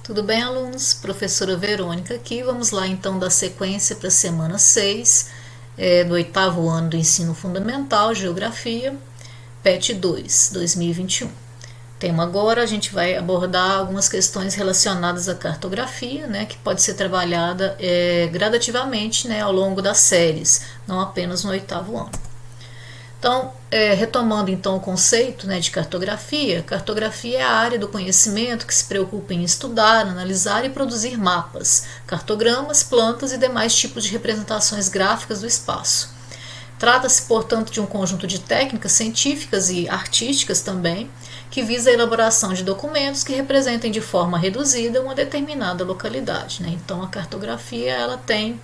Tudo bem, alunos? Professora Verônica aqui. Vamos lá então dar sequência para a semana 6 do oitavo ano do ensino fundamental, Geografia, PET 2, 2021. Tema agora, a gente vai abordar algumas questões relacionadas à cartografia, né, que pode ser trabalhada gradativamente, né, ao longo das séries, não apenas no oitavo ano. Então, retomando então o conceito, né, de cartografia, cartografia é a área do conhecimento que se preocupa em estudar, analisar e produzir mapas, cartogramas, plantas e demais tipos de representações gráficas do espaço. Trata-se, portanto, de um conjunto de técnicas científicas e artísticas também, que visa a elaboração de documentos que representem de forma reduzida uma determinada localidade, né? Então, a cartografia ela tem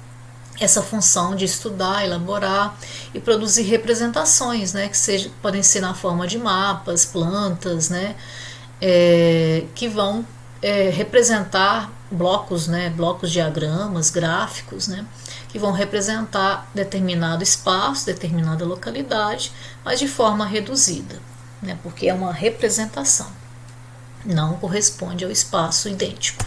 essa função de estudar, elaborar e produzir representações, né, que podem ser na forma de mapas, plantas, né, que vão representar blocos, né, blocos diagramas, gráficos, né, que vão representar determinado espaço, determinada localidade, mas de forma reduzida, né, porque é uma representação, não corresponde ao espaço idêntico.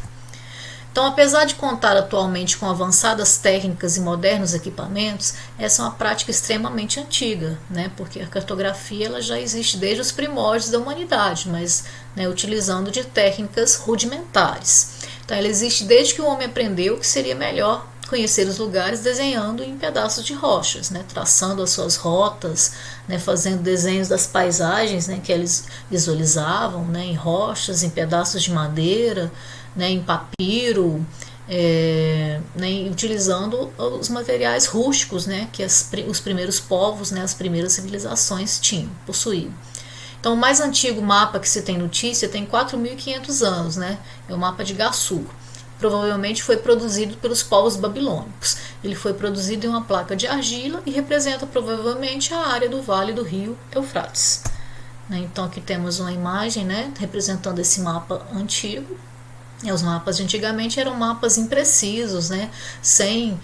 Então, apesar de contar atualmente com avançadas técnicas e modernos equipamentos, essa é uma prática extremamente antiga, né? Porque a cartografia ela já existe desde os primórdios da humanidade, mas né, utilizando de técnicas rudimentares. Então, ela existe desde que o homem aprendeu que seria melhor conhecer os lugares desenhando em pedaços de rochas, né? Traçando as suas rotas, né? Fazendo desenhos das paisagens, né? Que eles visualizavam, né? Em rochas, em pedaços de madeira, né, em papiro, né, utilizando os materiais rústicos, né, que os primeiros povos, né, as primeiras civilizações possuíam. Então, o mais antigo mapa que se tem notícia tem 4.500 anos, né, é o mapa de Gassur. Provavelmente foi produzido pelos povos babilônicos. Ele foi produzido em uma placa de argila e representa provavelmente a área do vale do rio Eufrates. Então, aqui temos uma imagem, né, representando esse mapa antigo. Os mapas de antigamente eram mapas imprecisos, né? Sem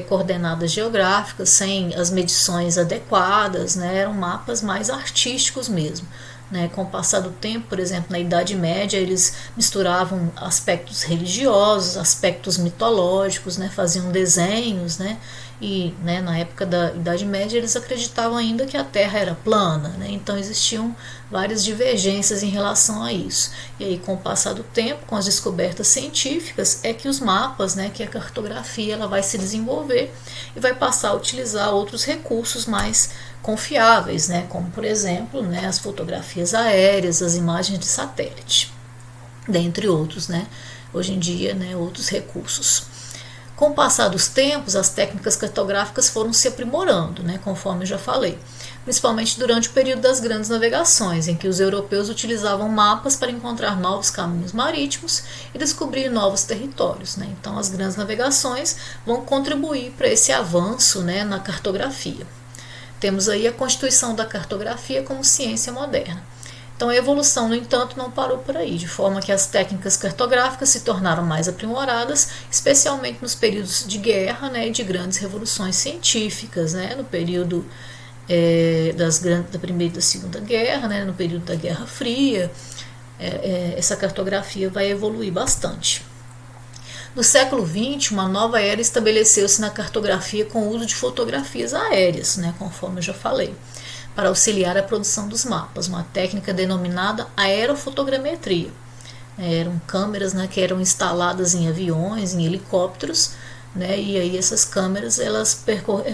coordenadas geográficas, sem as medições adequadas, né? Eram mapas mais artísticos mesmo. Né? Com o passar do tempo, por exemplo, na Idade Média, eles misturavam aspectos religiosos, aspectos mitológicos, né? Faziam desenhos, né? E né, na época da Idade Média eles acreditavam ainda que a Terra era plana, né? Então existiam várias divergências em relação a isso. E aí, com o passar do tempo, com as descobertas científicas, é que os mapas, né, que a cartografia ela vai se desenvolver e vai passar a utilizar outros recursos mais confiáveis, né, como por exemplo, né, as fotografias aéreas, as imagens de satélite, dentre outros, né, hoje em dia, né, outros recursos. Com o passar dos tempos, as técnicas cartográficas foram se aprimorando, né, conforme eu já falei, principalmente durante o período das grandes navegações, em que os europeus utilizavam mapas para encontrar novos caminhos marítimos e descobrir novos territórios, né. Então, as grandes navegações vão contribuir para esse avanço, né, na cartografia. Temos aí a constituição da cartografia como ciência moderna. Então, a evolução, no entanto, não parou por aí, de forma que as técnicas cartográficas se tornaram mais aprimoradas, especialmente nos períodos de guerra, né, e de grandes revoluções científicas, né, no período da Primeira e da Segunda Guerra, né, no período da Guerra Fria, essa cartografia vai evoluir bastante. No século XX, uma nova era estabeleceu-se na cartografia com o uso de fotografias aéreas, né, conforme eu já falei, para auxiliar a produção dos mapas, uma técnica denominada aerofotogrametria. Eram câmeras, né, que eram instaladas em aviões, em helicópteros, né, e aí essas câmeras,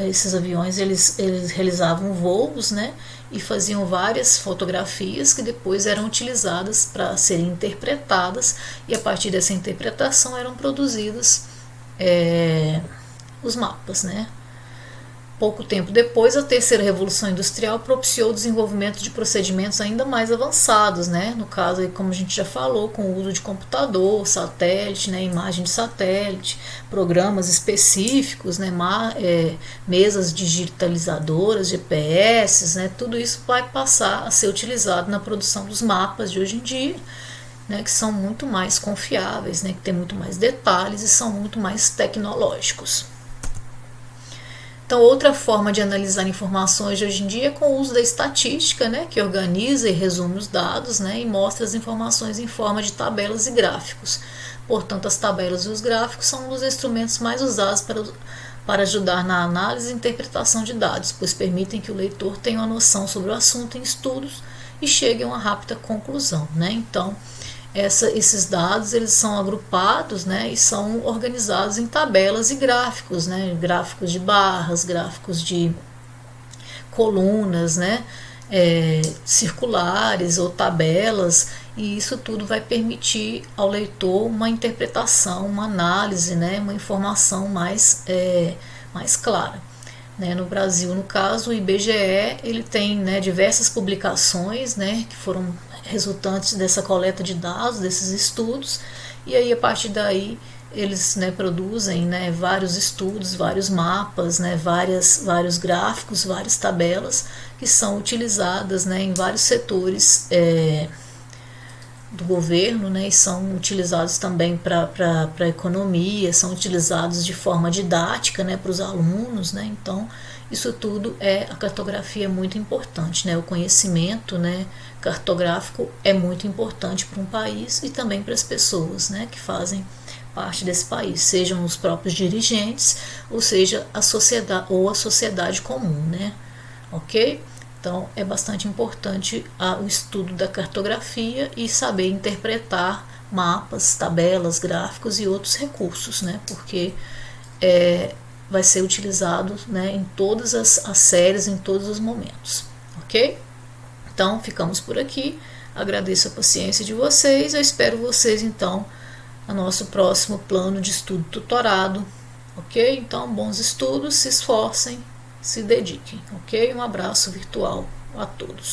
esses aviões, eles realizavam voos, né, e faziam várias fotografias que depois eram utilizadas para serem interpretadas, e a partir dessa interpretação eram produzidos os mapas, né. Pouco tempo depois, a terceira revolução industrial propiciou o desenvolvimento de procedimentos ainda mais avançados, né? No caso, como a gente já falou, com o uso de computador, satélite, né? Imagem de satélite, programas específicos, né? Mesas digitalizadoras, GPS, né? Tudo isso vai passar a ser utilizado na produção dos mapas de hoje em dia, né? Que são muito mais confiáveis, né? Que tem muito mais detalhes e são muito mais tecnológicos. Então, outra forma de analisar informações de hoje em dia é com o uso da estatística, né, que organiza e resume os dados, né, e mostra as informações em forma de tabelas e gráficos. Portanto, as tabelas e os gráficos são um dos instrumentos mais usados para ajudar na análise e interpretação de dados, pois permitem que o leitor tenha uma noção sobre o assunto em estudos e chegue a uma rápida conclusão, né? Então, esses dados eles são agrupados, né, e são organizados em tabelas e gráficos, né, gráficos de barras, gráficos de colunas, né, circulares ou tabelas, e isso tudo vai permitir ao leitor uma interpretação, uma análise, né, uma informação mais clara. Né, no Brasil, no caso, o IBGE ele tem, né, diversas publicações, né, que foram resultantes dessa coleta de dados, desses estudos, e aí a partir daí eles, né, produzem, né, vários estudos, vários mapas, né, vários gráficos, várias tabelas que são utilizadas, né, em vários setores do governo, né, e são utilizados também para a economia, são utilizados de forma didática, né, para os alunos, né, então isso tudo a cartografia é muito importante, né, o conhecimento, né, cartográfico é muito importante para um país e também para as pessoas, né, que fazem parte desse país, sejam os próprios dirigentes, ou seja, a sociedade comum, né, ok? Então, é bastante importante o estudo da cartografia e saber interpretar mapas, tabelas, gráficos e outros recursos, né? Porque vai ser utilizado, né, em todas as séries, em todos os momentos, ok? Então, ficamos por aqui. Agradeço a paciência de vocês. Eu espero vocês, então, no nosso próximo plano de estudo tutorado, ok? Então, bons estudos, se esforcem, se dediquem, ok? Um abraço virtual a todos.